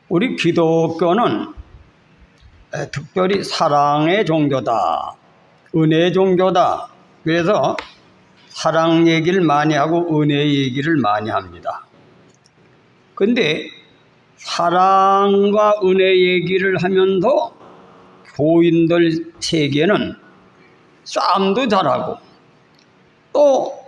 우리 기독교는 특별히 사랑의 종교다, 은혜의 종교다. 그래서 사랑 얘기를 많이 하고 은혜 얘기를 많이 합니다. 근데 사랑과 은혜 얘기를 하면서 교인들 세계는 싸움도 잘하고 또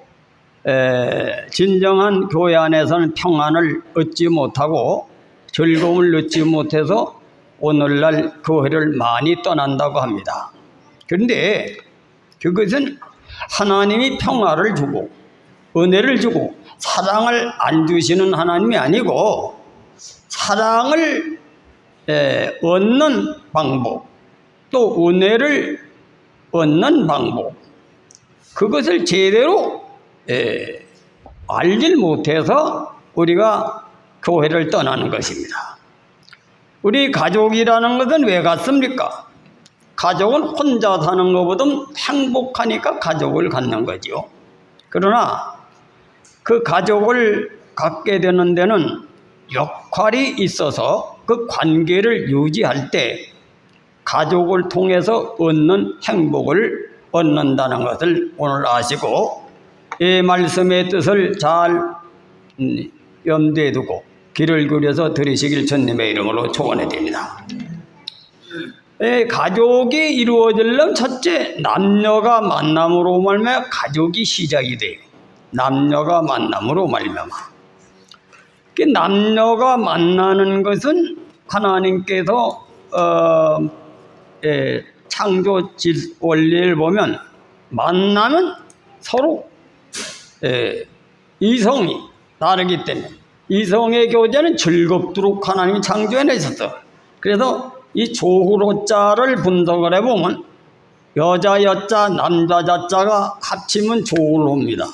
진정한 교회 안에서는 평안을 얻지 못하고 즐거움을 얻지 못해서 오늘날 교회를 많이 떠난다고 합니다. 그런데 그것은 하나님이 평화를 주고 은혜를 주고 사랑을 안 주시는 하나님이 아니고 사랑을 얻는 방법, 또 은혜를 얻는 방법, 그것을 제대로 알질 못해서 우리가 교회를 떠나는 것입니다. 우리 가족이라는 것은 왜 같습니까? 가족은 혼자 사는 것보다 행복하니까 가족을 갖는 거죠. 그러나 그 가족을 갖게 되는 데는 역할이 있어서 그 관계를 유지할 때 가족을 통해서 얻는 행복을 얻는다는 것을 오늘 아시고 이 말씀의 뜻을 잘 염두에 두고 귀를 기울여서 들으시길 주님의 이름으로 축원해 드립니다. 가족이 이루어지려면 첫째, 남녀가 만남으로 말미암아 가족이 시작이 돼요. 남녀가 만남으로 말미암아. 남녀가 만나는 것은 하나님께서 창조 원리를 보면 만나면 서로 이성이 다르기 때문에 이성의 교제는 즐겁도록 하나님이 창조해내셨어요. 그래서 이 조후로자를 분석을 해보면 여자 여자 남자 자자가 합치면 조후로입니다.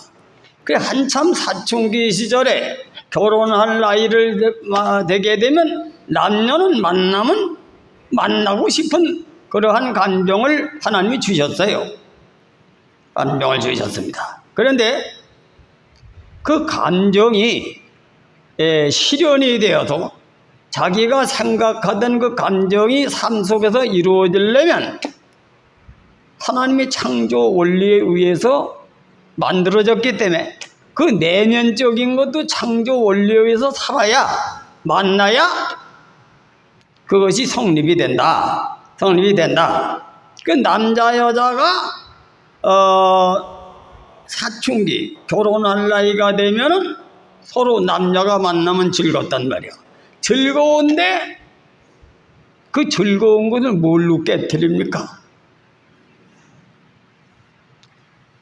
그래 한참 사춘기 시절에 결혼할 나이를 되게 되면 남녀는 만나면 만나고 싶은 그러한 감정을 하나님이 주셨어요. 감정을 주셨습니다. 그런데 그 감정이 실현이 되어서 자기가 생각하던 그 감정이 삶 속에서 이루어지려면 하나님의 창조 원리에 의해서 만들어졌기 때문에 그 내면적인 것도 창조 원리에 의해서 살아야 만나야 그것이 성립이 된다. 성립이 된다. 그 남자 여자가 사춘기 결혼할 나이가 되면은 서로 남녀가 만나면 즐겁단 말이야. 즐거운데 그 즐거운 것을 뭘로 깨뜨립니까?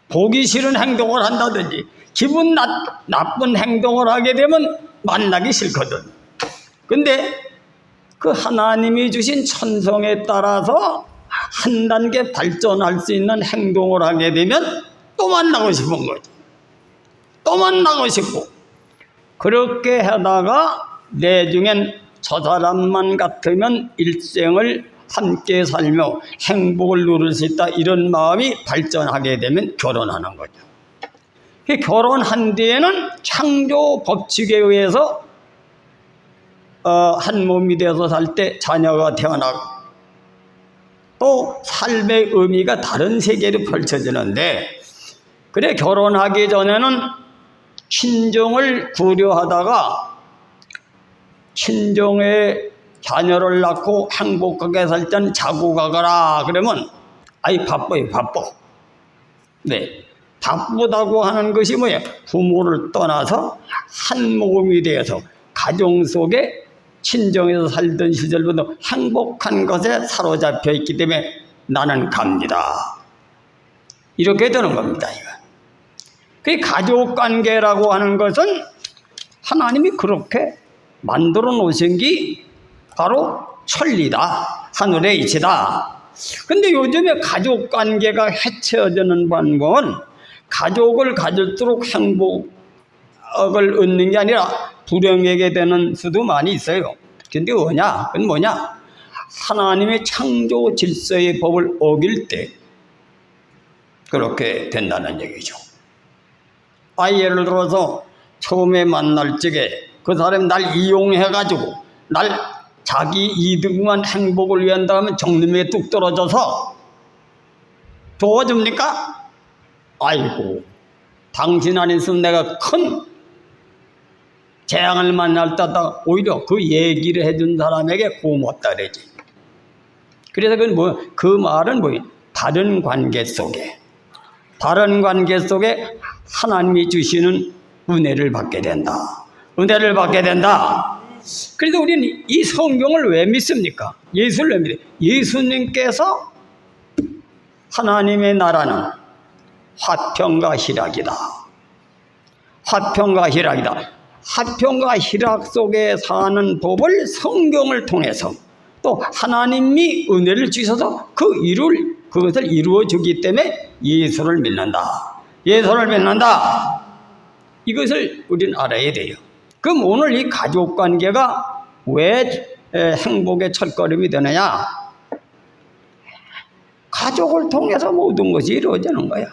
보기 싫은 행동을 한다든지 기분 나쁜 행동을 하게 되면 만나기 싫거든. 근데 그 하나님이 주신 천성에 따라서 한 단계 발전할 수 있는 행동을 하게 되면 또 만나고 싶은 거지. 또 만나고 싶고. 그렇게 하다가 내중엔 저 사람만 같으면 일생을 함께 살며 행복을 누릴 수 있다, 이런 마음이 발전하게 되면 결혼하는 거죠. 결혼한 뒤에는 창조 법칙에 의해서 한 몸이 되어서 살 때 자녀가 태어나고 또 삶의 의미가 다른 세계로 펼쳐지는데, 그래 결혼하기 전에는 친정을 고려하다가 친정에 자녀를 낳고 행복하게 살 때는 자고 가거라 그러면 아이 바빠요, 바빠. 네, 바쁘다고 하는 것이 뭐예요? 부모를 떠나서 한 몸이 되어서 가정 속에 친정에서 살던 시절부터 행복한 것에 사로잡혀 있기 때문에 나는 갑니다. 이렇게 되는 겁니다. 그 가족관계라고 하는 것은 하나님이 그렇게 만들어 놓으신 게 바로 천리다, 하늘의 이치다. 근데 요즘에 가족관계가 해쳐지는 방법은 가족을 가질수록 행복을 얻는 게 아니라 불행하게 되는 수도 많이 있어요. 근데 뭐냐? 그건 뭐냐? 하나님의 창조 질서의 법을 어길 때 그렇게 된다는 얘기죠. 예를 들어서 처음에 만날 적에 그 사람이 날 이용해가지고 날 자기 이득만 행복을 위한다 하면 정림에 뚝 떨어져서 도와줍니까? 아이고, 당신 안 있으면 내가 큰 재앙을 만날 때다 오히려 그 얘기를 해준 사람에게 고맙다 그러지. 그래서 그 말은 뭐예요? 다른 관계 속에 하나님이 주시는 은혜를 받게 된다. 은혜를 받게 된다. 그래서 우리는 이 성경을 왜 믿습니까? 예수를 왜 믿어요? 예수님께서 하나님의 나라는 화평과 희락이다. 화평과 희락이다. 화평과 희락 속에 사는 법을 성경을 통해서 또 하나님이 은혜를 주셔서 그것을 이루어 주기 때문에 예수를 믿는다. 예수를 믿는다. 이것을 우리는 알아야 돼요. 그럼 오늘 이 가족 관계가 왜 행복의 첫걸음이 되느냐? 가족을 통해서 모든 것이 이루어지는 거야.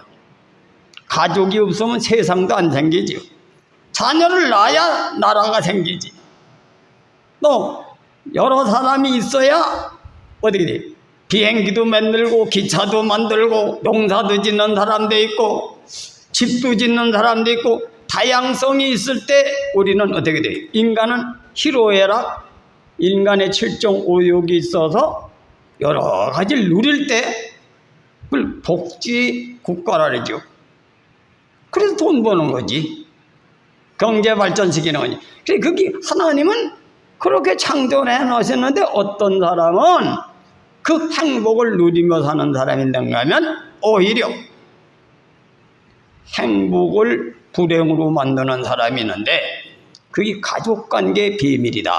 가족이 없으면 세상도 안 생기죠. 자녀를 낳아야 나라가 생기지. 또 여러 사람이 있어야 어떻게 돼? 비행기도 만들고 기차도 만들고 농사도 짓는 사람도 있고 집도 짓는 사람도 있고 다양성이 있을 때 우리는 어떻게 돼? 인간은 희로애락, 인간의 7종 5욕이 있어서 여러 가지를 누릴 때 그걸 복지 국가라 그러죠. 그래서 돈 버는 거지. 경제 발전시키는 거지. 그래, 그게 하나님은 그렇게 창조해 놓으셨는데 어떤 사람은 그 행복을 누리며 사는 사람이 있는가 하면 오히려 행복을 불행으로 만드는 사람이 있는데 그게 가족관계의 비밀이다.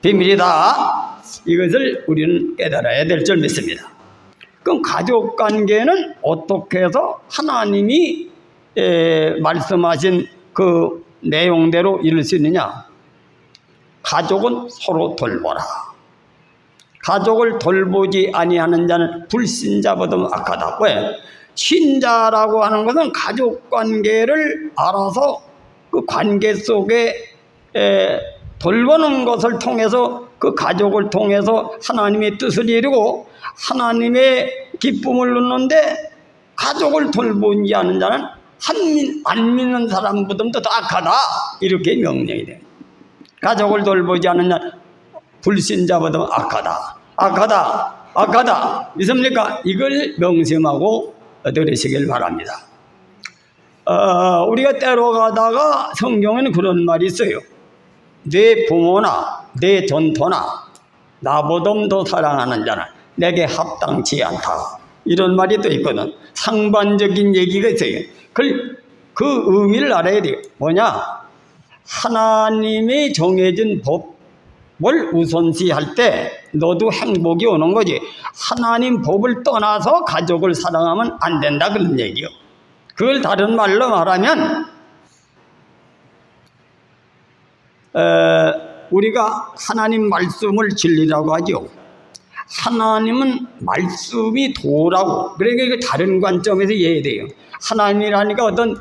비밀이다. 이것을 우리는 깨달아야 될 줄 믿습니다. 그럼 가족관계는 어떻게 해서 하나님이 말씀하신 그 내용대로 이룰 수 있느냐? 가족은 서로 돌보라. 가족을 돌보지 아니하는 자는 불신자보다 악하다. 왜? 신자라고 하는 것은 가족관계를 알아서 그 관계 속에 돌보는 것을 통해서 그 가족을 통해서 하나님의 뜻을 이루고 하나님의 기쁨을 누리는데 가족을 돌보지 않는 자는 안 믿는 사람보다 더 악하다. 이렇게 명령이 돼요. 가족을 돌보지 않는 자는 불신자보다 악하다. 악하다. 악하다. 믿습니까? 이걸 명심하고 들으시길 바랍니다. 우리가 때로 가다가 성경에는 그런 말이 있어요. 내 부모나 내 전토나 나보다 더 사랑하는 자는 내게 합당치 않다. 이런 말이 또 있거든. 상반적인 얘기가 있어요. 그 의미를 알아야 돼요. 뭐냐? 하나님이 정해진 법을 우선시할 때 너도 행복이 오는 거지. 하나님 법을 떠나서 가족을 사랑하면 안 된다 그런 얘기요. 그걸 다른 말로 말하면 우리가 하나님 말씀을 진리라고 하죠. 하나님은 말씀이 도라고. 그러니까 이거 다른 관점에서 이해해야 돼요. 하나님이라니까 어떤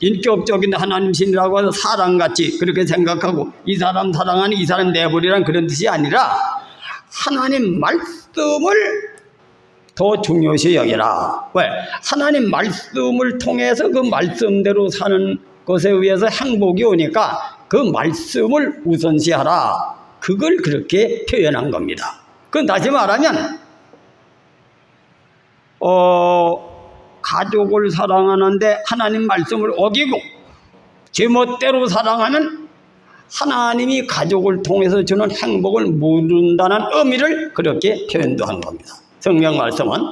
인격적인 하나님신이라고 해서 사랑같이 그렇게 생각하고 이 사람 사랑하니 이 사람 내버리란 그런 뜻이 아니라 하나님 말씀을 더 중요시 여기라. 왜? 하나님 말씀을 통해서 그 말씀대로 사는 것에 의해서 행복이 오니까 그 말씀을 우선시하라. 그걸 그렇게 표현한 겁니다. 그건 다시 말하면 가족을 사랑하는데 하나님 말씀을 어기고 제멋대로 사랑하면 하나님이 가족을 통해서 주는 행복을 모른다는 의미를 그렇게 표현도 한 겁니다. 성경 말씀은.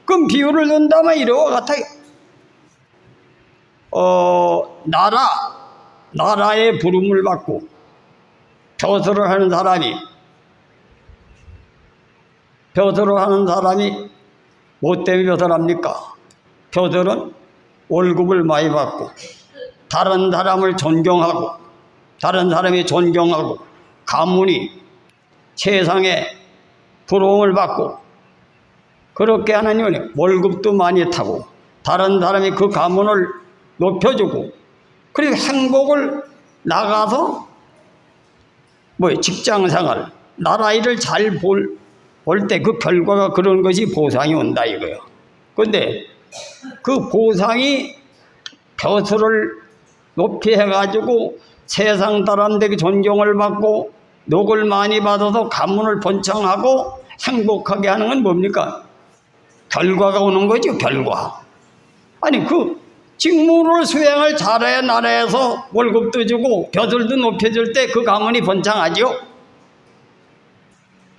그럼 비유를 든다면 이와 같아요. 나라의 부름을 받고 벼슬을 하는 사람이 뭐 때문에 벼슬합니까? 벼슬은 월급을 많이 받고 다른 사람을 존경하고 다른 사람이 존경하고 가문이 세상에 부러움을 받고 그렇게 하는 이유는 월급도 많이 타고 다른 사람이 그 가문을 높여주고 그리고 행복을 나가서 직장 생활, 나라 일을 잘 볼 때 그 결과가 그런 것이 보상이 온다 이거예요. 그런데 그 보상이 벼슬을 높이 해가지고 세상 사람들에게 존경을 받고 녹을 많이 받아서 가문을 번창하고 행복하게 하는 건 뭡니까? 결과가 오는 거죠, 결과. 아니, 그 직무를 수행을 잘해 나라에서 월급도 주고 벼슬도 높여줄 때 그 가문이 번창하죠.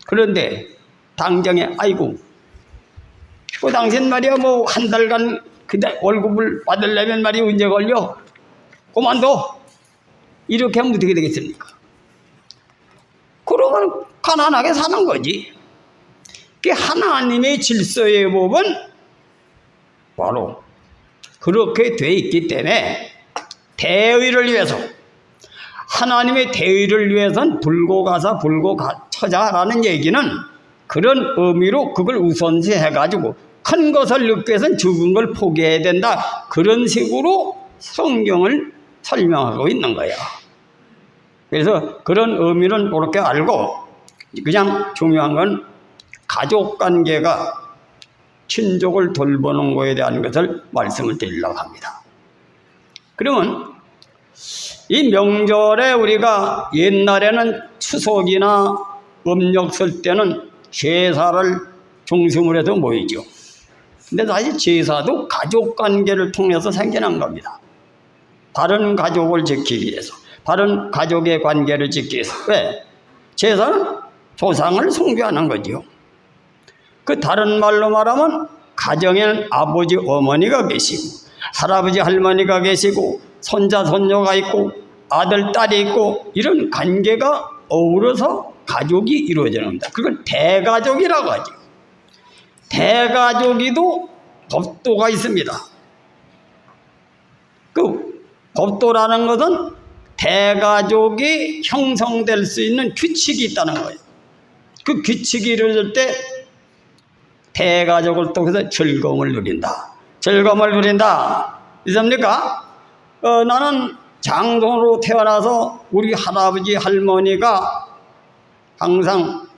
그런데 당장에 아이고, 그 당신 말이야 한 달간 그때 월급을 받으려면 말이 언제 걸려? 그만둬. 이렇게 하면 어떻게 되겠습니까? 그러면 가난하게 사는 거지. 그 하나님의 질서의 법은 바로 그렇게 돼 있기 때문에 대의를 위해서, 하나님의 대의를 위해서는 불고 가사 불고 처자라는 얘기는 그런 의미로 그걸 우선시 해가지고 큰 것을 얻기 위해서는 적은 걸 포기해야 된다, 그런 식으로 성경을 설명하고 있는 거야. 그래서 그런 의미는 그렇게 알고, 그냥 중요한 건 가족관계가 친족을 돌보는 것에 대한 것을 말씀을 드리려고 합니다. 그러면 이 명절에 우리가 옛날에는 추석이나 음력 쓸 때는 제사를 중심으로 해서 모이죠. 근데 사실 제사도 가족관계를 통해서 생겨난 겁니다. 다른 가족을 지키기 위해서, 다른 가족의 관계를 지키기 위해서. 왜? 제사는 조상을 숭배하는 거죠. 그 다른 말로 말하면 가정에는 아버지 어머니가 계시고 할아버지 할머니가 계시고 손자 손녀가 있고 아들 딸이 있고 이런 관계가 어우러서 가족이 이루어지는 겁니다. 그걸 대가족이라고 하죠. 대가족이도 법도가 있습니다. 그 법도라는 것은 대가족이 형성될 수 있는 규칙이 있다는 거예요. 그 규칙이 이루어질 때 대가족을 통해서 즐거움을 누린다. 즐거움을 누린다. 이십니까? 나는 장손으로 태어나서 우리 할아버지 할머니가 항상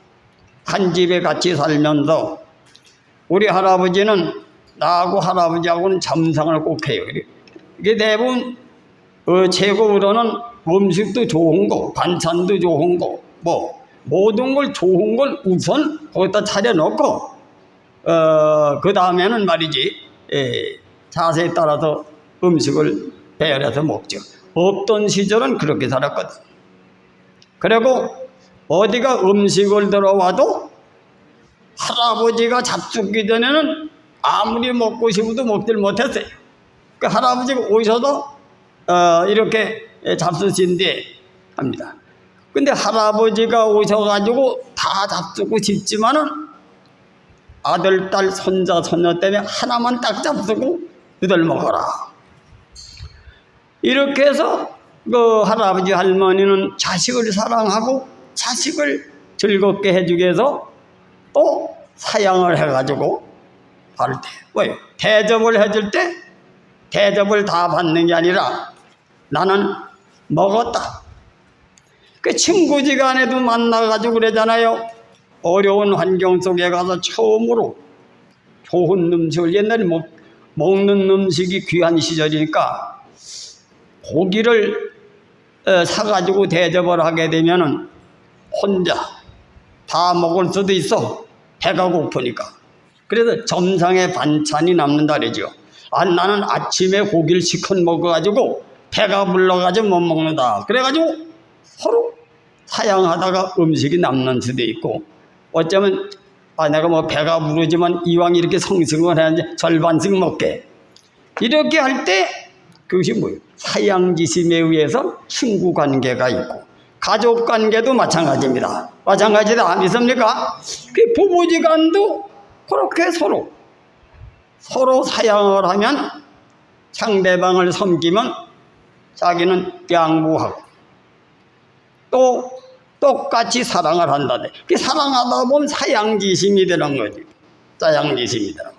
한 집에 같이 살면서 우리 할아버지는 나하고 할아버지하고는 점상을 꼭 해요. 이게 대부분 최고로는 음식도 좋은 거, 반찬도 좋은 거, 모든 걸 좋은 걸 우선 거기다 차려놓고 그 다음에는 말이지 자세에 따라서 음식을 배열해서 먹죠. 없던 시절은 그렇게 살았거든. 그리고 어디가 음식을 들어와도 할아버지가 잡수기 전에는 아무리 먹고 싶어도 먹질 못했어요. 그 할아버지가 오셔서 이렇게 잡수신 뒤에 합니다. 근데 할아버지가 오셔가지고 다 잡수고 싶지만은 아들, 딸, 손자, 손녀 때문에 하나만 딱 잡수고 너들 먹어라. 이렇게 해서 그 할아버지 할머니는 자식을 사랑하고 자식을 즐겁게 해주기 위해서 또 사양을 해가지고 할 때, 왜요? 대접을 해줄 때 대접을 다 받는 게 아니라 나는 먹었다. 그 친구지간에도 만나가지고 그러잖아요. 어려운 환경 속에 가서 처음으로 좋은 음식을, 옛날에 먹는 음식이 귀한 시절이니까 고기를 사가지고 대접을 하게 되면은 혼자 다 먹을 수도 있어. 배가 고프니까. 그래서 점상에 반찬이 남는다 그러죠. 나는 아침에 고기를 시컷 먹어가지고 배가 불러가지고 못 먹는다. 그래가지고 서로 사양하다가 음식이 남는 수도 있고, 어쩌면 내가 배가 부르지만 이왕 이렇게 성승을 해야지 절반씩 먹게. 이렇게 할 때 그것이 뭐예요? 사양지심에 의해서 친구 관계가 있고 가족 관계도 마찬가지입니다. 마찬가지다 아니십니까? 그 부부지간도 그렇게 서로 사양을 하면 상대방을 섬기면 자기는 양보하고 또 똑같이 사랑을 한다. 그 사랑하다 보면 사양지심이 되는 거지. 사양지심이 되는 거.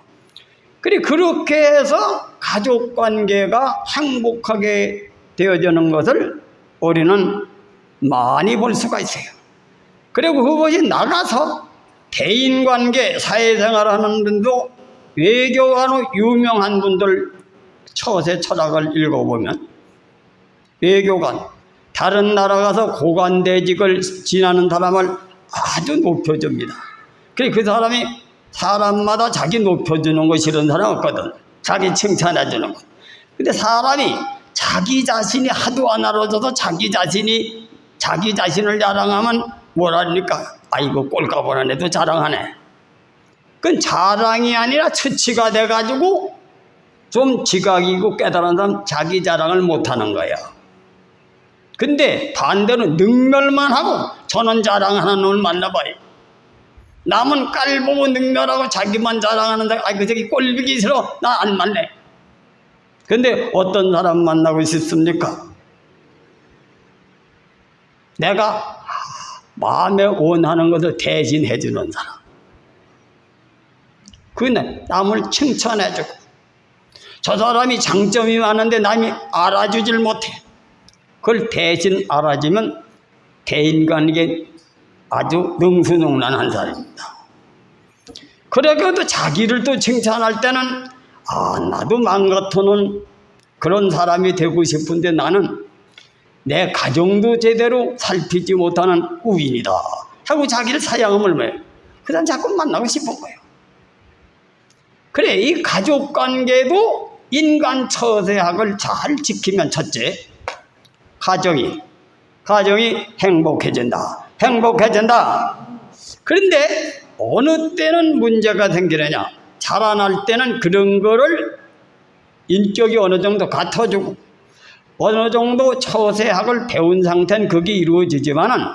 그렇게 해서 가족관계가 행복하게 되어지는 것을 우리는 많이 볼 수가 있어요. 그리고 그것이 나가서 대인관계, 사회생활하는 분도 외교관으로 유명한 분들 처세 철학을 읽어보면 외교관, 다른 나라 가서 고관대직을 지나는 사람을 아주 높여줍니다. 그래서 그 사람이 사람마다 자기 높여주는 거 싫은 사람 없거든. 자기 칭찬해주는 거. 근데 사람이 자기 자신이 하도 안 알아줘서 자기 자신을 자랑하면 뭐랍니까? 아이고 꼴까보는 애도 자랑하네. 그건 자랑이 아니라 처치가 돼가지고 좀 지각이고 깨달은 사람 자기 자랑을 못하는 거예요. 근데 반대로 능멸만 하고 저는 자랑하는 놈을 만나봐요. 남은 깔보고 능멸하고 자기만 자랑하는데 그 저기 꼴보기 싫어. 나 안 만나. 근데 어떤 사람 만나고 싶습니까? 내가 마음에 원하는 것을 대신해 주는 사람. 그는 남을 칭찬해 주고 저 사람이 장점이 많은데 남이 알아주질 못해. 그걸 대신 알아주면 대인관계 아주 능수능란한 사람입니다. 그래도 자기를 또 칭찬할 때는 나도 맘 같으는 그런 사람이 되고 싶은데 나는 내 가정도 제대로 살피지 못하는 우인이다 하고 자기를 사양함을 왜? 그 사람 자꾸 만나고 싶은 거예요. 그래, 이 가족관계도 인간 처세학을 잘 지키면 첫째, 가정이 행복해진다. 그런데 어느 때는 문제가 생기느냐? 자라날 때는 그런 거를 인격이 어느 정도 갖춰주고 어느 정도 처세학을 배운 상태는 그게 이루어지지만은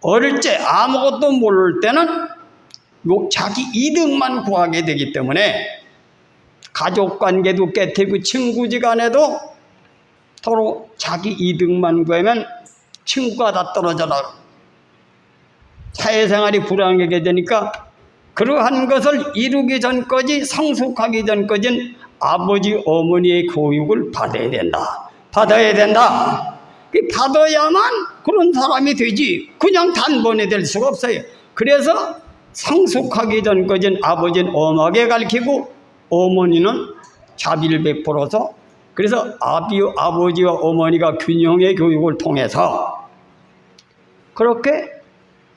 어릴 때 아무것도 모를 때는 자기 이득만 구하게 되기 때문에 가족관계도 깨트리고 친구지간에도 서로 자기 이득만 구하면 친구가 다 떨어져 나가고 사회생활이 불안하게 되니까 그러한 것을 이루기 전까지 성숙하기 전까지는 아버지 어머니의 교육을 받아야 된다. 받아야만 그런 사람이 되지 그냥 단번에 될 수가 없어요. 그래서 성숙하기 전까지는 아버지는 엄하게 가르치고 어머니는 자비를 베풀어서 그래서 아버지와 어머니가 균형의 교육을 통해서 그렇게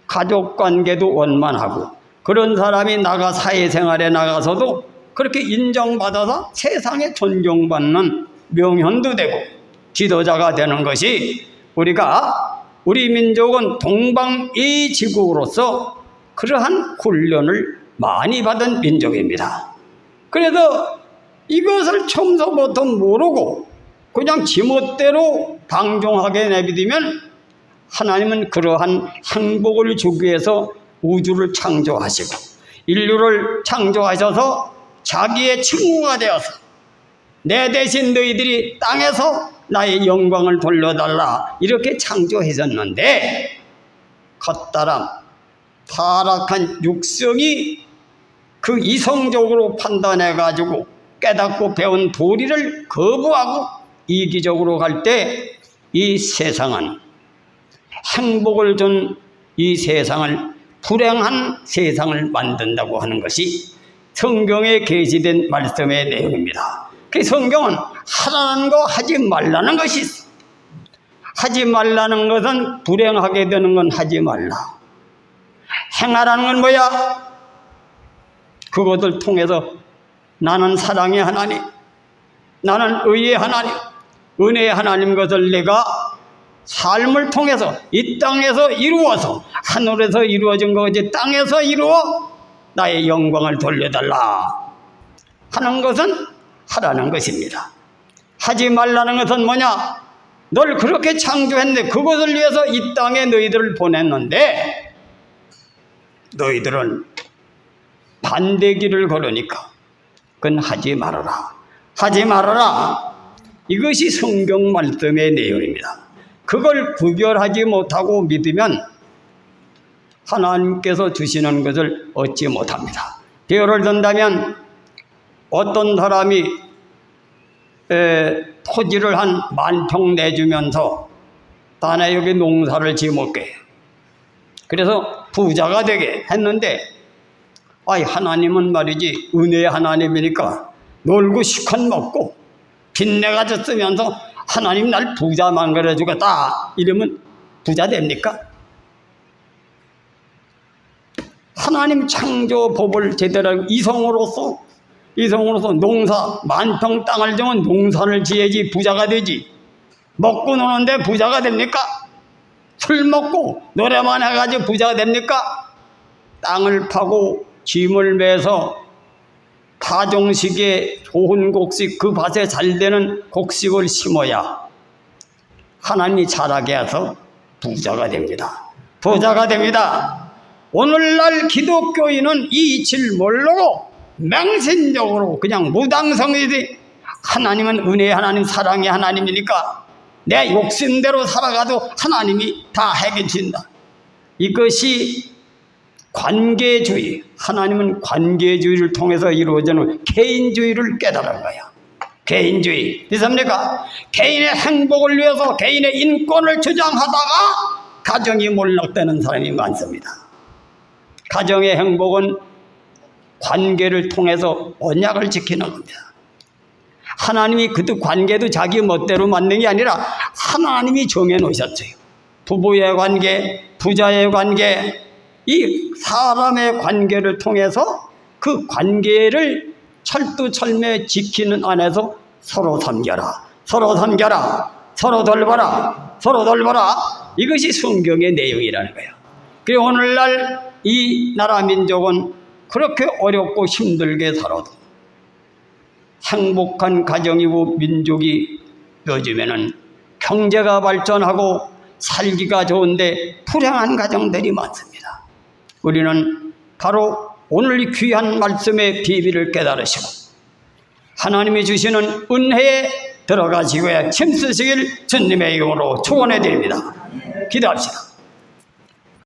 가족관계도 원만하고 그런 사람이 사회생활에 나가서도 그렇게 인정받아서 세상에 존경받는 명현도 되고 지도자가 되는 것이 우리 민족은 동방이지국으로서 그러한 훈련을 많이 받은 민족입니다. 그래서 이것을 처음부터 모르고 그냥 지멋대로 방종하게 내비두면 하나님은 그러한 행복을 주기 위해서 우주를 창조하시고 인류를 창조하셔서 자기의 친구가 되어서 내 대신 너희들이 땅에서 나의 영광을 돌려달라 이렇게 창조하셨는데 겉사람 타락한 육성이 그 이성적으로 판단해가지고 깨닫고 배운 도리를 거부하고 이기적으로 갈 때 이 세상은 행복을 준 이 세상을 불행한 세상을 만든다고 하는 것이 성경에 게시된 말씀의 내용입니다. 그 성경은 하라는 거 하지 말라는 것이 있어. 하지 말라는 것은 불행하게 되는 건 하지 말라. 행하라는 건 뭐야? 그것을 통해서 나는 사랑의 하나님, 나는 의의 하나님, 은혜의 하나님 것을 내가 삶을 통해서 이 땅에서 이루어서 하늘에서 이루어진 것이 땅에서 이루어 나의 영광을 돌려달라 하는 것은 하라는 것입니다. 하지 말라는 것은 뭐냐? 널 그렇게 창조했는데 그것을 위해서 이 땅에 너희들을 보냈는데 너희들은 반대길을 걸으니까 그건 하지 말아라. 하지 말아라. 이것이 성경 말씀의 내용입니다. 그걸 구별하지 못하고 믿으면 하나님께서 주시는 것을 얻지 못합니다. 예를 든다면 어떤 사람이 토지를 한 10,000평 내주면서 딴에 여기 농사를 지어먹게. 그래서 부자가 되게 했는데, 아이, 하나님은 말이지, 은혜의 하나님이니까 놀고 시컷 먹고 빚내가지고 쓰면서 하나님 날 부자 만들어주겠다 이러면 부자 됩니까? 하나님 창조법을 제대로 알고 이성으로서 농사 만평 땅을 정은 농사를 지어야지 부자가 되지. 먹고 노는데 부자가 됩니까? 술 먹고 노래만 해가지고 부자가 됩니까? 땅을 파고 짐을 매서 파종식에 좋은 곡식, 그 밭에 잘 되는 곡식을 심어야 하나님이 자라게 해서 부자가 됩니다. 부자가 됩니다. 오늘날 기독교인은 이 이치를 모르고 맹신적으로 그냥 무당성이지, 하나님은 은혜의 하나님, 사랑의 하나님이니까 내 욕심대로 살아가도 하나님이 다 해결진다. 이것이 관계주의, 하나님은 관계주의를 통해서 이루어지는 개인주의를 깨달은 거야. 개인주의. 믿습니까? 개인의 행복을 위해서 개인의 인권을 주장하다가 가정이 몰락되는 사람이 많습니다. 가정의 행복은 관계를 통해서 언약을 지키는 겁니다. 하나님이 그 관계도 자기 멋대로 만든 게 아니라 하나님이 정해놓으셨어요. 부부의 관계, 부자의 관계, 이 사람의 관계를 통해서 그 관계를 철두철미에 지키는 안에서 서로 섬겨라, 서로 섬겨라, 서로 돌봐라, 서로 돌봐라. 이것이 성경의 내용이라는 거예요. 그리고 오늘날 이 나라 민족은 그렇게 어렵고 힘들게 살아도 행복한 가정이고 민족이 요즘에는 경제가 발전하고 살기가 좋은데 불행한 가정들이 많습니다. 우리는 바로 오늘 이 귀한 말씀의 비밀을 깨달으시고 하나님이 주시는 은혜에 들어가시고 힘쓰시길 주님의 이름으로 축원해 드립니다. 기도합시다.